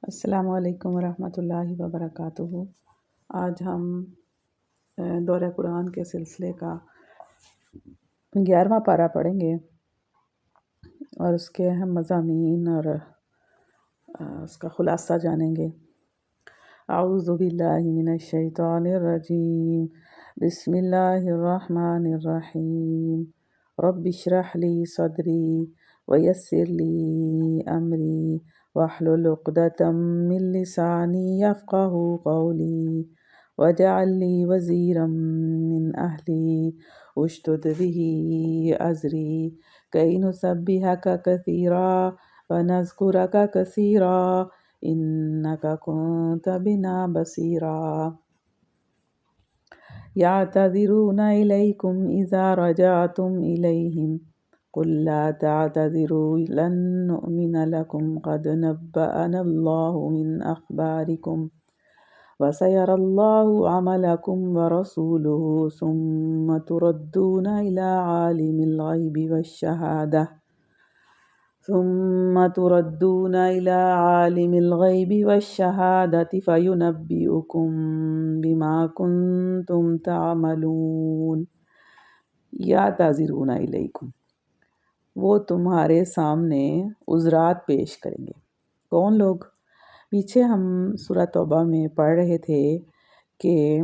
السلام علیکم ورحمۃ اللہ وبرکاتہ۔ آج ہم دورہ قرآن کے سلسلے کا 11واں پارہ پڑھیں گے اور اس کے اہم مضامین اور اس کا خلاصہ جانیں گے۔ اعوذ باللہ من الشیطان الرجیم، بسم اللہ الرحمن الرحیم، رب اشرح لی صدری ویسر لی امری واحلل عقدۃ من لسانی یفقہوا قولی واجعل لی وزیرا من اہلی اشدد بہ ازری کی نسبحک کثیرا ونذکرک کثیرا انک کنت بنا بصیرا۔ یعتذرون الیکم اذا رجعتم الیہم قل لا تعتذروا لن نؤمن لكم قد نبأنا الله من أخباركم وسيرى الله عملكم ورسوله ثم تردون إلى عالم الغيب والشهادة فينبئكم بما كنتم تعملون۔ یعتذرون الیکم، وہ تمہارے سامنے عذرات پیش کریں گے۔ کون لوگ؟ پیچھے ہم سورہ توبہ میں پڑھ رہے تھے کہ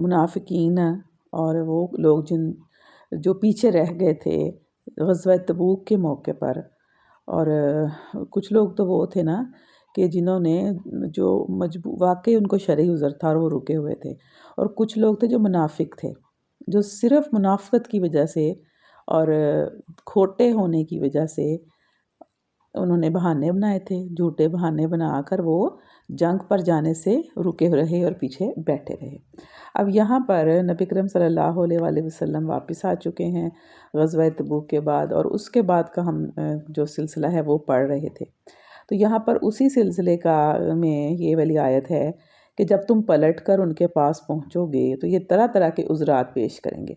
منافقین اور وہ لوگ جو پیچھے رہ گئے تھے غزوہ تبوک کے موقع پر، اور کچھ لوگ تو وہ تھے نا کہ جنہوں نے جو واقعی ان کو شرعی عذر تھا اور وہ رکے ہوئے تھے، اور کچھ لوگ تھے جو منافق تھے، جو صرف منافقت کی وجہ سے اور کھوٹے ہونے کی وجہ سے انہوں نے بہانے بنائے تھے، جھوٹے بہانے بنا کر وہ جنگ پر جانے سے رکے رہے اور پیچھے بیٹھے رہے۔ اب یہاں پر نبی کریم صلی اللہ علیہ وآلہ وسلم واپس آ چکے ہیں غزوہ تبوک کے بعد، اور اس کے بعد کا ہم جو سلسلہ ہے وہ پڑھ رہے تھے۔ تو یہاں پر اسی سلسلے میں یہ والی آیت ہے کہ جب تم پلٹ کر ان کے پاس پہنچو گے تو یہ طرح طرح کے عذرات پیش کریں گے،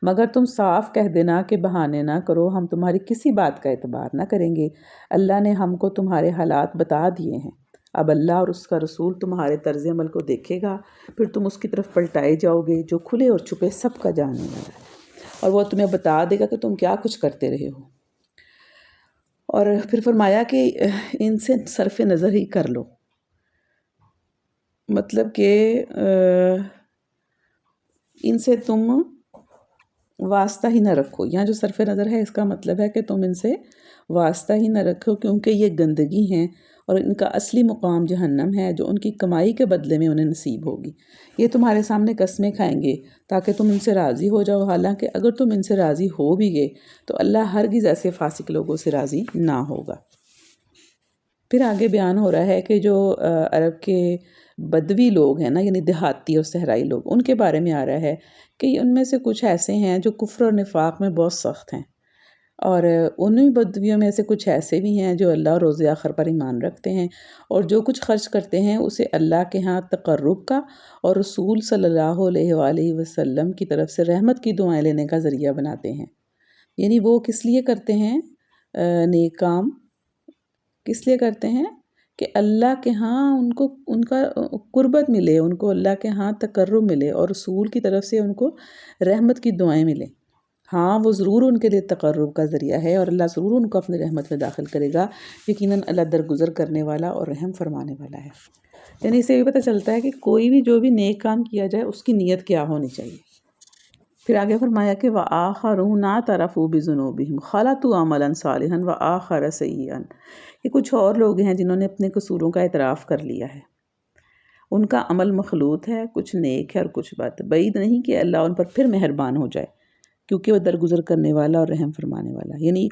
مگر تم صاف کہہ دینا کہ بہانے نہ کرو، ہم تمہاری کسی بات کا اعتبار نہ کریں گے، اللہ نے ہم کو تمہارے حالات بتا دیے ہیں، اب اللہ اور اس کا رسول تمہارے طرز عمل کو دیکھے گا، پھر تم اس کی طرف پلٹائے جاؤ گے جو کھلے اور چھپے سب کا جاننے والا ہے، اور وہ تمہیں بتا دے گا کہ تم کیا کچھ کرتے رہے ہو۔ اور پھر فرمایا کہ ان سے صرف نظر ہی کر لو، مطلب کہ ان سے تم واسطہ ہی نہ رکھو۔ یہاں جو صرف نظر ہے اس کا مطلب ہے کہ تم ان سے واسطہ ہی نہ رکھو، کیونکہ یہ گندگی ہیں اور ان کا اصلی مقام جہنم ہے جو ان کی کمائی کے بدلے میں انہیں نصیب ہوگی۔ یہ تمہارے سامنے قسمیں کھائیں گے تاکہ تم ان سے راضی ہو جاؤ، حالانکہ اگر تم ان سے راضی ہو بھی گئے تو اللہ ہرگز ایسے فاسق لوگوں سے راضی نہ ہوگا۔ پھر آگے بیان ہو رہا ہے کہ جو عرب کے بدوی لوگ ہیں نا، یعنی دیہاتی اور صحرائی لوگ، ان کے بارے میں آ رہا ہے کہ ان میں سے کچھ ایسے ہیں جو کفر اور نفاق میں بہت سخت ہیں، اور انہی بدویوں میں سے کچھ ایسے بھی ہیں جو اللہ اور روز آخر پر ایمان رکھتے ہیں، اور جو کچھ خرچ کرتے ہیں اسے اللہ کے ہاں تقرب کا اور رسول صلی اللہ علیہ وآلہ وسلم کی طرف سے رحمت کی دعائیں لینے کا ذریعہ بناتے ہیں۔ یعنی وہ کس لیے کرتے ہیں نیک کام؟ کس لیے کرتے ہیں؟ کہ اللہ کے ہاں ان کا قربت ملے، ان کو اللہ کے ہاں تقرب ملے، اور رسول کی طرف سے ان کو رحمت کی دعائیں ملیں۔ ہاں وہ ضرور ان کے لیے تقرب کا ذریعہ ہے، اور اللہ ضرور ان کو اپنی رحمت میں داخل کرے گا، یقیناً اللہ درگزر کرنے والا اور رحم فرمانے والا ہے۔ یعنی اس سے یہ پتہ چلتا ہے کہ کوئی بھی جو بھی نیک کام کیا جائے اس کی نیت کیا ہونی چاہیے۔ پھر آگے فرمایا کہ وَآخَرُونَ اعْتَرَفُوا بِذُنُوبِهِمْ خَلَطُوا عَمَلًا صَالِحًا وَآخَرَ سَيِّئًا، یہ کچھ اور لوگ ہیں جنہوں نے اپنے قصوروں کا اعتراف کر لیا ہے، ان کا عمل مخلوط ہے، کچھ نیک ہے اور کچھ بد۔ بعید نہیں کہ اللہ ان پر پھر مہربان ہو جائے، کیونکہ وہ درگزر کرنے والا اور رحم فرمانے والا۔ یعنی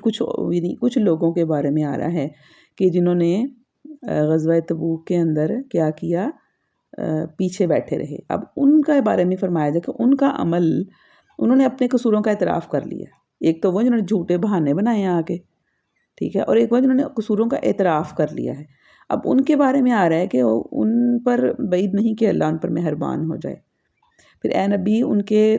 کچھ لوگوں کے بارے میں آ رہا ہے کہ جنہوں نے غزوہ تبوک کے اندر کیا کیا، پیچھے بیٹھے رہے۔ اب ان کے بارے میں فرمایا جائے کہ ان کا عمل، انہوں نے اپنے قصوروں کا اعتراف کر لیا۔ ایک تو وہ جنہوں نے جھوٹے بہانے بنائے آگے، ٹھیک ہے، اور ایک وہ جنہوں نے قصوروں کا اعتراف کر لیا ہے۔ اب ان کے بارے میں آ رہا ہے کہ ان پر بعید نہیں کہ اللہ ان پر مہربان ہو جائے۔ پھر اے نبی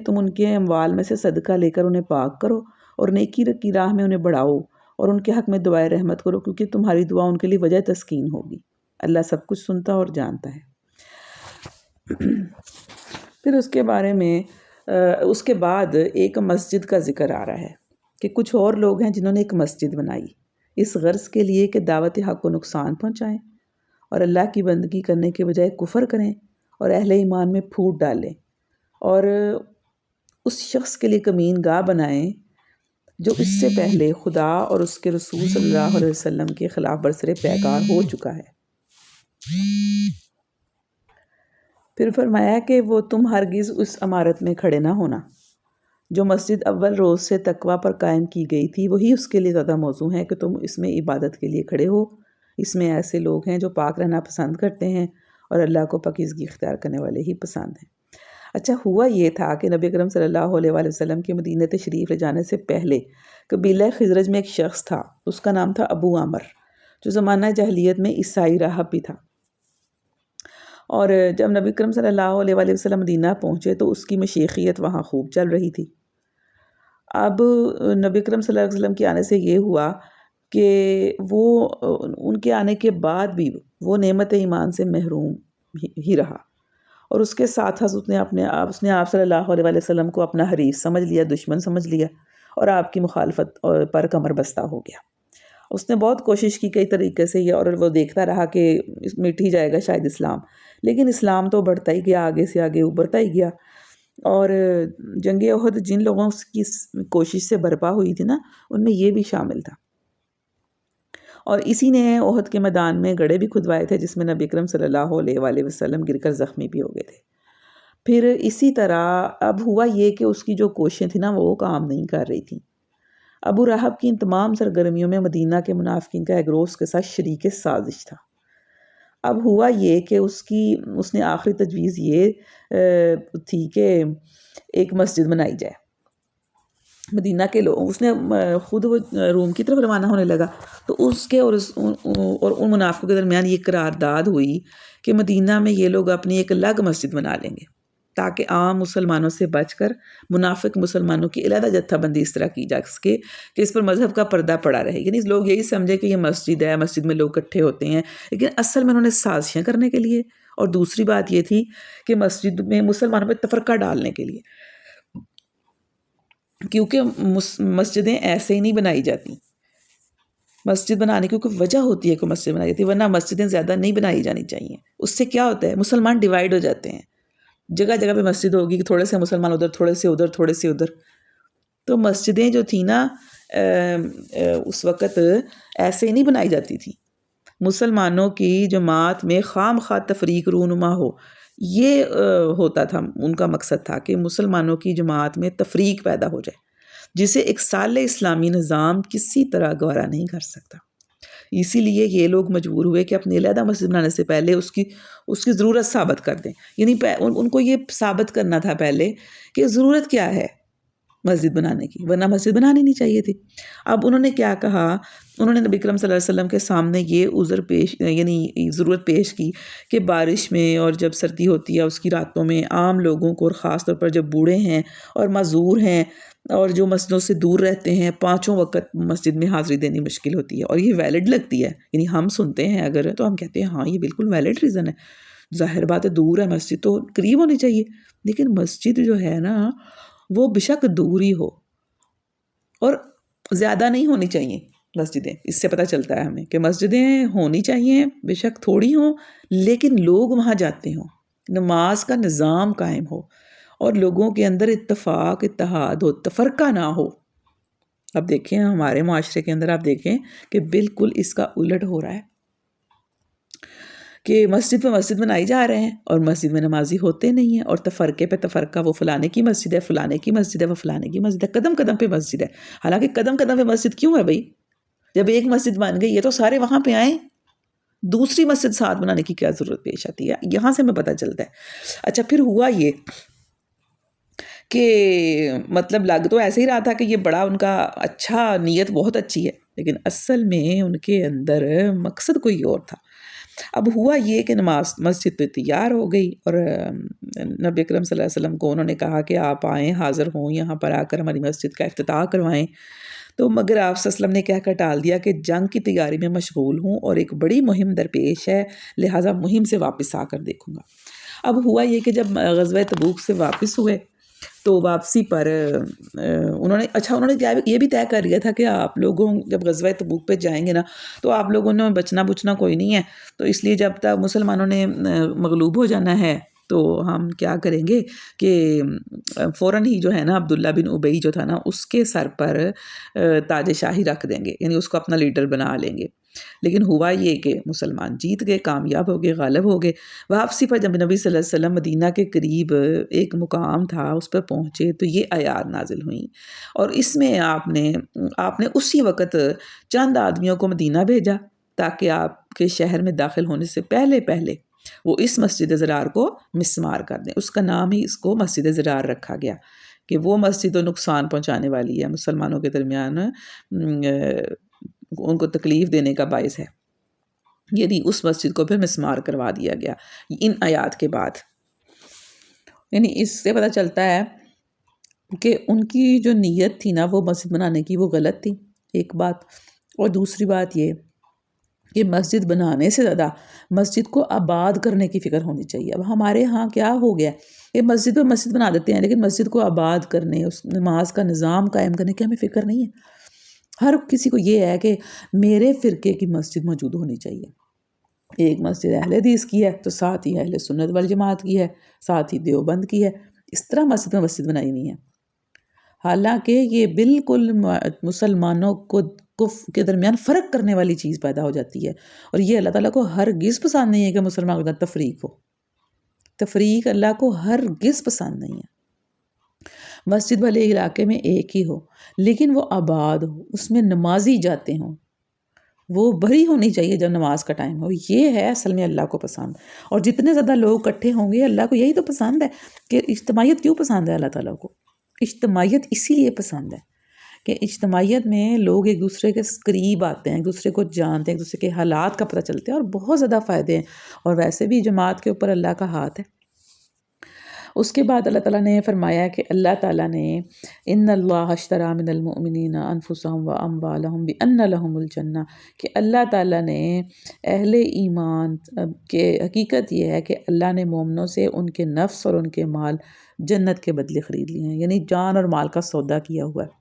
تم ان کے اموال میں سے صدقہ لے کر انہیں پاک کرو اور نیکی کی راہ میں انہیں بڑھاؤ، اور ان کے حق میں دعائے رحمت کرو، کیونکہ تمہاری دعا ان کے لیے وجہ تسکین ہوگی۔ اللہ سب کچھ سنتا اور جانتا ہے۔ پھر اس کے بارے میں اس کے بعد ایک مسجد کا ذکر آ رہا ہے کہ کچھ اور لوگ ہیں جنہوں نے ایک مسجد بنائی اس غرض کے لیے کہ دعوت حق کو نقصان پہنچائیں اور اللہ کی بندگی کرنے کے بجائے کفر کریں اور اہل ایمان میں پھوٹ ڈالیں، اور اس شخص کے لیے کمین گاہ بنائیں جو اس سے پہلے خدا اور اس کے رسول صلی اللہ علیہ وسلم کے خلاف برسر پیکار ہو چکا ہے۔ پھر فرمایا کہ وہ تم ہرگز اس عمارت میں کھڑے نہ ہونا جو مسجد اول روز سے تقوی پر قائم کی گئی تھی، وہی اس کے لیے زیادہ موزوں ہے کہ تم اس میں عبادت کے لیے کھڑے ہو۔ اس میں ایسے لوگ ہیں جو پاک رہنا پسند کرتے ہیں اور اللہ کو پاکیزگی اختیار کرنے والے ہی پسند ہیں۔ اچھا، ہوا یہ تھا کہ نبی اکرم صلی اللہ علیہ وآلہ وسلم کے مدینہ تشریف لے جانے سے پہلے قبیلہ خزرج میں ایک شخص تھا، اس کا نام تھا ابو عامر، جو زمانہ جاہلیت میں عیسائی راہب بھی تھا۔ اور جب نبی اکرم صلی اللہ علیہ وآلہ وسلم مدینہ پہنچے تو اس کی مشیخیت وہاں خوب چل رہی تھی۔ اب نبی اکرم صلی اللہ علیہ وسلم کے آنے سے یہ ہوا کہ وہ ان کے آنے کے بعد بھی وہ نعمت ایمان سے محروم ہی رہا، اور اس کے ساتھ اس نے آپ صلی اللہ علیہ وآلہ وسلم کو اپنا حریف سمجھ لیا، دشمن سمجھ لیا، اور آپ کی مخالفت پر کمر بستہ ہو گیا۔ اس نے بہت کوشش کی کئی طریقے سے یہ، اور وہ دیکھتا رہا کہ مٹ ہی جائے گا شاید اسلام، لیکن اسلام تو بڑھتا ہی گیا، آگے سے آگے ابھرتا ہی گیا۔ اور جنگ احد جن لوگوں کی کوشش سے برپا ہوئی تھی نا، ان میں یہ بھی شامل تھا، اور اسی نے احد کے میدان میں گڑھے بھی کھدوائے تھے جس میں نبی اکرم صلی اللہ علیہ وآلہ وسلم گر کر زخمی بھی ہو گئے تھے۔ پھر اسی طرح اب ہوا یہ کہ اس کی جو کوششیں تھیں نا وہ کام نہیں کر رہی تھیں۔ ابو رہب کی ان تمام سرگرمیوں میں مدینہ کے منافقین کا ایک گروہ اس کے ساتھ شریک سازش تھا۔ اب ہوا یہ کہ اس نے آخری تجویز یہ تھی کہ ایک مسجد بنائی جائے مدینہ کے لوگ، اس نے خود وہ روم کی طرف روانہ ہونے لگا تو اس کے اور ان منافقوں کے درمیان یہ قرارداد ہوئی کہ مدینہ میں یہ لوگ اپنی ایک الگ مسجد بنا لیں گے تاکہ عام مسلمانوں سے بچ کر منافق مسلمانوں کی علیحدہ جتھہ بندی اس طرح کی جا سکے کہ اس پر مذہب کا پردہ پڑا رہے، یعنی لوگ یہی سمجھے کہ یہ مسجد ہے، مسجد میں لوگ اکٹھے ہوتے ہیں، لیکن اصل میں انہوں نے سازشیں کرنے کے لیے، اور دوسری بات یہ تھی کہ مسجد میں مسلمانوں میں تفرقہ ڈالنے کے لیے، کیونکہ مسجدیں ایسے ہی نہیں بنائی جاتی، مسجد بنانے کی کوئی وجہ ہوتی ہے کہ مسجد بنائی جاتی ہے، ورنہ مسجدیں زیادہ نہیں بنائی جانی چاہیے۔ اس سے کیا ہوتا ہے، مسلمان ڈیوائیڈ ہو جاتے ہیں، جگہ جگہ پہ مسجد ہوگی، تھوڑے سے مسلمان ادھر، تھوڑے سے ادھر، تھوڑے سے ادھر۔ تو مسجدیں جو تھیں نا اس وقت ایسے ہی نہیں بنائی جاتی تھیں، مسلمانوں کی جماعت میں خام خواہ تفریق رونما ہو، یہ ہوتا تھا، ان کا مقصد تھا کہ مسلمانوں کی جماعت میں تفریق پیدا ہو جائے، جسے ایک صالح اسلامی نظام کسی طرح گوارا نہیں کر سکتا۔ اسی لیے یہ لوگ مجبور ہوئے کہ اپنی علیحدہ مسجد بنانے سے پہلے اس کی ضرورت ثابت کر دیں، یعنی ان کو یہ ثابت کرنا تھا پہلے کہ ضرورت کیا ہے مسجد بنانے کی، ورنہ مسجد بنانی نہیں چاہیے تھی۔ اب انہوں نے کیا کہا، انہوں نے نبی اکرم صلی اللہ علیہ وسلم کے سامنے یہ عذر یعنی ضرورت پیش کی کہ بارش میں اور جب سردی ہوتی ہے اس کی راتوں میں عام لوگوں کو، اور خاص طور پر جب بوڑھے ہیں اور معذور ہیں اور جو مسجدوں سے دور رہتے ہیں، 5 وقت مسجد میں حاضری دینی مشکل ہوتی ہے، اور یہ ویلڈ لگتی ہے، یعنی ہم سنتے ہیں اگر تو ہم کہتے ہیں ہاں یہ بالکل ویلڈ ریزن ہے، ظاہر بات ہے دور ہے، مسجد تو قریب ہونی چاہیے، لیکن مسجد جو ہے نا وہ بشک دور ہی ہو اور زیادہ نہیں ہونی چاہیے مسجدیں۔ اس سے پتہ چلتا ہے ہمیں کہ مسجدیں ہونی چاہیے، بے شک تھوڑی ہوں، لیکن لوگ وہاں جاتے ہوں، نماز کا نظام قائم ہو، اور لوگوں کے اندر اتفاق، اتحاد ہو، تفرقہ نہ ہو۔ اب دیکھیں ہمارے معاشرے کے اندر آپ دیکھیں کہ بالکل اس کا الٹ ہو رہا ہے کہ مسجد پہ مسجد بنائی جا رہے ہیں اور مسجد میں نمازی ہوتے نہیں ہیں، اور تفرقے پہ تفرقہ، وہ فلانے کی مسجد ہے، فلانے کی مسجد ہے، وہ فلانے کی مسجد ہے، قدم قدم پہ مسجد ہے۔ حالانکہ قدم قدم پہ مسجد کیوں ہے بھائی؟ جب ایک مسجد بن گئی ہے تو سارے وہاں پہ آئیں، دوسری مسجد ساتھ بنانے کی کیا ضرورت پیش آتی ہے؟ یہاں سے ہمیں پتہ چلتا ہے۔ اچھا، پھر ہوا یہ کہ مطلب لگ تو ایسے ہی رہا تھا کہ یہ بڑا ان کا اچھا نیت بہت اچھی ہے، لیکن اصل میں ان کے اندر مقصد کوئی اور تھا۔ اب ہوا یہ کہ نماز مسجد پہ تیار ہو گئی، اور نبی اکرم صلی اللہ علیہ وسلم کو انہوں نے کہا کہ آپ آئیں، حاضر ہوں، یہاں پر آ کر ہماری مسجد کا افتتاح کروائیں۔ تو مگر آپ صلی اللہ علیہ وسلم نے کہہ کر ٹال دیا کہ جنگ کی تیاری میں مشغول ہوں اور ایک بڑی مہم درپیش ہے، لہٰذا مہم سے واپس آ کر دیکھوں گا۔ اب ہوا یہ کہ جب غزوہ تبوک سے واپس ہوئے تو واپسی پر انہوں نے یہ بھی طے کر لیا تھا کہ آپ لوگوں جب غزوہ تبوک پہ جائیں گے نا تو آپ لوگوں نے بچنا کوئی نہیں ہے، تو اس لیے جب تک مسلمانوں نے مغلوب ہو جانا ہے تو ہم کیا کریں گے کہ فوراً ہی جو ہے نا عبداللہ بن ابی جو تھا نا اس کے سر پر تاج شاہی رکھ دیں گے، یعنی اس کو اپنا لیڈر بنا لیں گے۔ لیکن ہوا یہ کہ مسلمان جیت گئے، کامیاب ہو گئے، غالب ہو گئے۔ واپسی پر جب نبی صلی اللہ علیہ وسلم مدینہ کے قریب ایک مقام تھا اس پر پہنچے تو یہ آیات نازل ہوئیں، اور اس میں آپ نے اسی وقت چند آدمیوں کو مدینہ بھیجا تاکہ آپ کے شہر میں داخل ہونے سے پہلے وہ اس مسجد زرار کو مسمار کر دیں۔ اس کا نام ہی اس کو مسجد زرار رکھا گیا کہ وہ مسجد و نقصان پہنچانے والی ہے، مسلمانوں کے درمیان ان کو تکلیف دینے کا باعث ہے، یعنی اس مسجد کو پھر مسمار کروا دیا گیا ان آیات کے بعد۔ یعنی اس سے پتہ چلتا ہے کہ ان کی جو نیت تھی نا وہ مسجد بنانے کی وہ غلط تھی، ایک بات۔ اور دوسری بات یہ کہ مسجد بنانے سے زیادہ مسجد کو آباد کرنے کی فکر ہونی چاہیے۔ اب ہمارے ہاں کیا ہو گیا کہ مسجد پہ مسجد بنا دیتے ہیں لیکن مسجد کو آباد کرنے، اس نماز کا نظام قائم کرنے کی ہمیں فکر نہیں ہے۔ ہر کسی کو یہ ہے کہ میرے فرقے کی مسجد موجود ہونی چاہیے۔ ایک مسجد اہل حدیث کی ہے تو ساتھ ہی اہل سنت والجماعت کی ہے، ساتھ ہی دیوبند کی ہے، اس طرح مسجد میں مسجد بنائی ہوئی ہے۔ حالانکہ یہ بالکل مسلمانوں کو کے درمیان فرق کرنے والی چیز پیدا ہو جاتی ہے، اور یہ اللہ تعالیٰ کو ہرگز پسند نہیں ہے کہ مسلمان کے اندر تفریق ہو۔ تفریق اللہ کو ہرگز پسند نہیں ہے۔ مسجد بھلے علاقے میں ایک ہی ہو لیکن وہ آباد ہو، اس میں نمازی جاتے ہوں، وہ بھری ہونی چاہیے جب نماز کا ٹائم ہو، یہ ہے اصل میں اللہ کو پسند۔ اور جتنے زیادہ لوگ اکٹھے ہوں گے اللہ کو یہی تو پسند ہے کہ اجتماعیت کیوں پسند ہے اللہ تعالیٰ کو؟ اجتماعیت اسی لیے پسند ہے کہ اجتماعیت میں لوگ ایک دوسرے کے قریب آتے ہیں، ایک دوسرے کو جانتے ہیں، ایک دوسرے کے حالات کا پتہ چلتے ہیں، اور بہت زیادہ فائدے ہیں، اور ویسے بھی جماعت کے اوپر اللہ کا ہاتھ ہے۔ اس کے بعد اللہ تعالیٰ نے فرمایا کہ اللہ تعالیٰ نے ان اللہ اشتری من المؤمنین انفسهم واموالهم بان لهم الجنہ، کہ اللہ تعالیٰ نے اہل ایمان کے حقیقت یہ ہے کہ اللہ نے مومنوں سے ان کے نفس اور ان کے مال جنت کے بدلے خرید لیے ہیں، یعنی جان اور مال کا سودا کیا ہوا ہے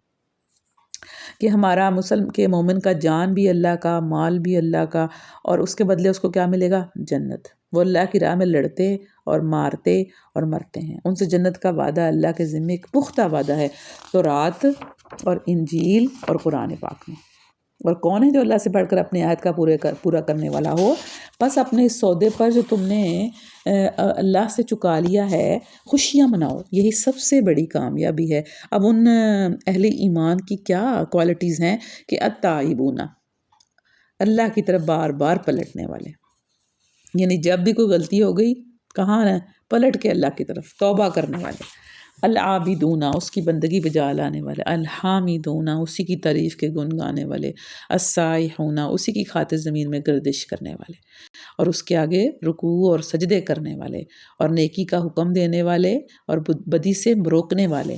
کہ ہمارا مسلم کے مومن کا جان بھی اللہ کا، مال بھی اللہ کا، اور اس کے بدلے اس کو کیا ملے گا؟ جنت۔ وہ اللہ کی راہ میں لڑتے اور مارتے اور مرتے ہیں، ان سے جنت کا وعدہ اللہ کے ذمہ ایک پختہ وعدہ ہے تورات اور انجیل اور قرآن پاک میں۔ اور کون ہے جو اللہ سے بڑھ کر اپنے عہد کا پورا کرنے والا ہو؟ بس اپنے اس سودے پر جو تم نے اللہ سے چکا لیا ہے خوشیاں مناؤ، یہی سب سے بڑی کامیابی ہے۔ اب ان اہل ایمان کی کیا کوالٹیز ہیں کہ التائبون، اللہ کی طرف بار بار پلٹنے والے، یعنی جب بھی کوئی غلطی ہو گئی کہاں ہے؟ پلٹ کے اللہ کی طرف توبہ کرنے والے۔ العابدون، اس کی بندگی بجا لانے والے۔ الحامدون، اسی کی تعریف کے گن گانے والے۔ السائحون، اسی کی خاطر زمین میں گردش کرنے والے، اور اس کے آگے رکوع اور سجدے کرنے والے، اور نیکی کا حکم دینے والے اور بدی سے روکنے والے،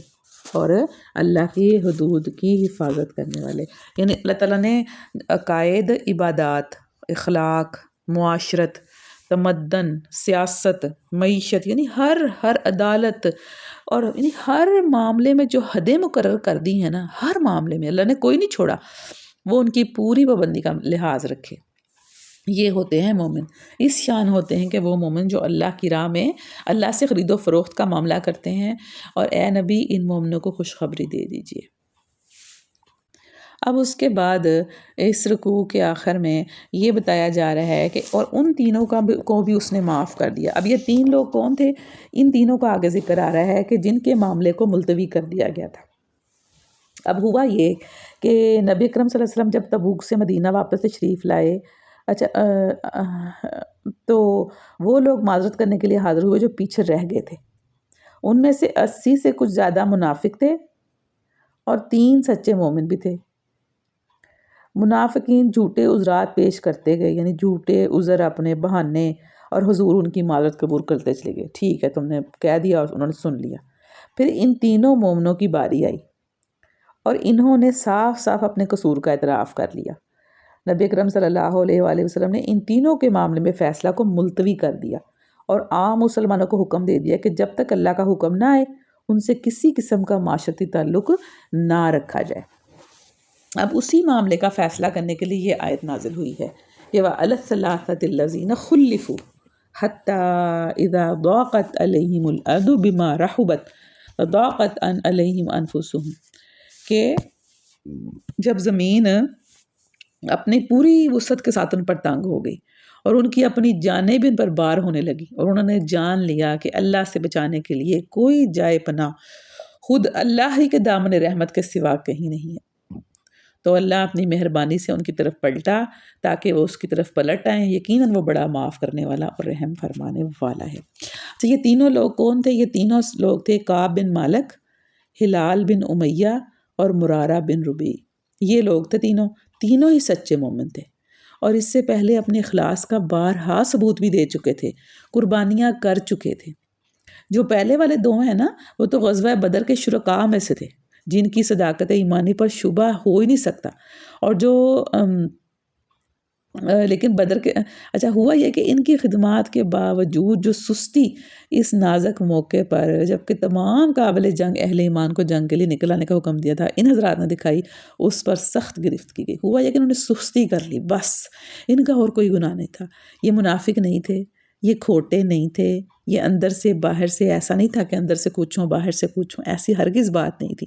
اور اللہ کی حدود کی حفاظت کرنے والے۔ یعنی اللہ تعالیٰ نے عقائد، عبادات، اخلاق، معاشرت، تمدن، سیاست، معیشت، یعنی ہر عدالت، اور یعنی ہر معاملے میں جو حدیں مقرر کر دی ہیں نا، ہر معاملے میں اللہ نے کوئی نہیں چھوڑا، وہ ان کی پوری پابندی کا لحاظ رکھے۔ یہ ہوتے ہیں مومن، اس شان ہوتے ہیں کہ وہ مومن جو اللہ کی راہ میں اللہ سے خرید و فروخت کا معاملہ کرتے ہیں۔ اور اے نبی ان مومنوں کو خوشخبری دے دیجئے۔ اب اس کے بعد اس رکوع کے آخر میں یہ بتایا جا رہا ہے کہ اور ان تینوں کو بھی اس نے معاف کر دیا۔ اب یہ تین لوگ کون تھے؟ ان تینوں کا آگے ذکر آ رہا ہے کہ جن کے معاملے کو ملتوی کر دیا گیا تھا۔ اب ہوا یہ کہ نبی اکرم صلی اللہ علیہ وسلم جب تبوک سے مدینہ واپس تشریف لائے، تو وہ لوگ معذرت کرنے کے لیے حاضر ہوئے جو پیچھے رہ گئے تھے، ان میں سے 80 سے کچھ زیادہ منافق تھے اور 3 سچے مومن بھی تھے۔ منافقین جھوٹے عذرات پیش کرتے گئے، یعنی جھوٹے عذر اپنے بہانے، اور حضور ان کی معذرت قبول کرتے چلے گئے، ٹھیک ہے تم نے کہہ دیا اور انہوں نے سن لیا۔ پھر ان تینوں مومنوں کی باری آئی اور انہوں نے صاف صاف اپنے قصور کا اعتراف کر لیا۔ نبی اکرم صلی اللہ علیہ وآلہ وسلم نے ان تینوں کے معاملے میں فیصلہ کو ملتوی کر دیا اور عام مسلمانوں کو حکم دے دیا کہ جب تک اللہ کا حکم نہ آئے ان سے کسی قسم کا معاشرتی تعلق نہ رکھا جائے۔ اب اسی معاملے کا فیصلہ کرنے کے لیے یہ آیت نازل ہوئی ہے کہ وَعَلَى الثَّلَاثَةِ الَّذِينَ خُلِّفُوا حَتَّى إِذَا ضَاقَتْ عَلَيْهِمُ الْأَرْضُ بِمَا رَحُبَتْ وَضَاقَتْ عَلَيْهِمْ أَنفُسُهُم، کہ جب زمین اپنی پوری وسعت کے ساتھ ان پر تنگ ہو گئی اور ان کی اپنی جانیں بھی ان پر بار ہونے لگی اور انہوں نے جان لیا کہ اللہ سے بچانے کے لیے کوئی جائے پناہ خود اللہ ہی کے دامن رحمت کے سوا کہیں نہیں ہے، تو اللہ اپنی مہربانی سے ان کی طرف پلٹا تاکہ وہ اس کی طرف پلٹ آئیں، یقیناً وہ بڑا معاف کرنے والا اور رحم فرمانے والا ہے۔ تو یہ تینوں لوگ کون تھے؟ یہ تینوں لوگ تھے کعب بن مالک، ہلال بن امیہ اور مرارہ بن ربیع۔ یہ لوگ تھے تینوں ہی سچے مومن تھے اور اس سے پہلے اپنے اخلاص کا بارہا ثبوت بھی دے چکے تھے، قربانیاں کر چکے تھے۔ جو پہلے والے دو ہیں نا، وہ تو غزوہ بدر کے شرکاء میں سے تھے جن کی صداقت ایمانی پر شبہ ہو ہی نہیں سکتا، اور جو لیکن بدر کے اچھا ہوا یہ کہ ان کی خدمات کے باوجود جو سستی اس نازک موقع پر، جبکہ تمام قابل جنگ اہل ایمان کو جنگ کے لیے نکل آنے کا حکم دیا تھا، ان حضرات نے دکھائی، اس پر سخت گرفت کی گئی۔ ہوا یہ کہ انہوں نے سستی کر لی، بس ان کا اور کوئی گناہ نہیں تھا۔ یہ منافق نہیں تھے، یہ کھوٹے نہیں تھے، یہ اندر سے باہر سے ایسا نہیں تھا کہ اندر سے کچھ ہوں باہر سے کچھ ہوں، ایسی ہرگز بات نہیں تھی،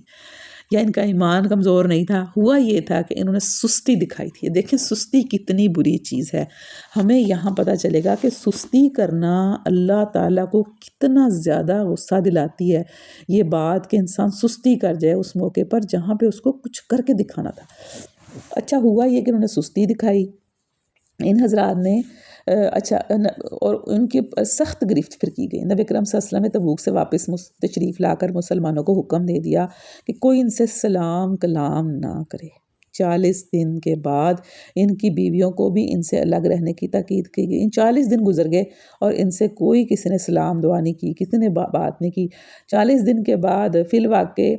یا ان کا ایمان کمزور نہیں تھا۔ ہوا یہ تھا کہ انہوں نے سستی دکھائی تھی۔ دیکھیں سستی کتنی بری چیز ہے، ہمیں یہاں پتہ چلے گا کہ سستی کرنا اللہ تعالیٰ کو کتنا زیادہ غصہ دلاتی ہے، یہ بات کہ انسان سستی کر جائے اس موقع پر جہاں پہ اس کو کچھ کر کے دکھانا تھا۔ اچھا ہوا یہ کہ انہوں نے سستی دکھائی، ان حضرات نے اور ان کی سخت گرفت پھر کی گئی۔ نبی اکرم صلی اللہ علیہ وسلم نے تبوک سے واپس تشریف لا کر مسلمانوں کو حکم دے دیا کہ کوئی ان سے سلام کلام نہ کرے۔ 40 دن کے بعد ان کی بیویوں کو بھی ان سے الگ رہنے کی تاکید کی گئی۔ 40 دن گزر گئے اور ان سے کوئی کسی نے سلام دعا نہیں کی، کسی نے بات نہیں کی۔ 40 دن کے بعد فی الواقع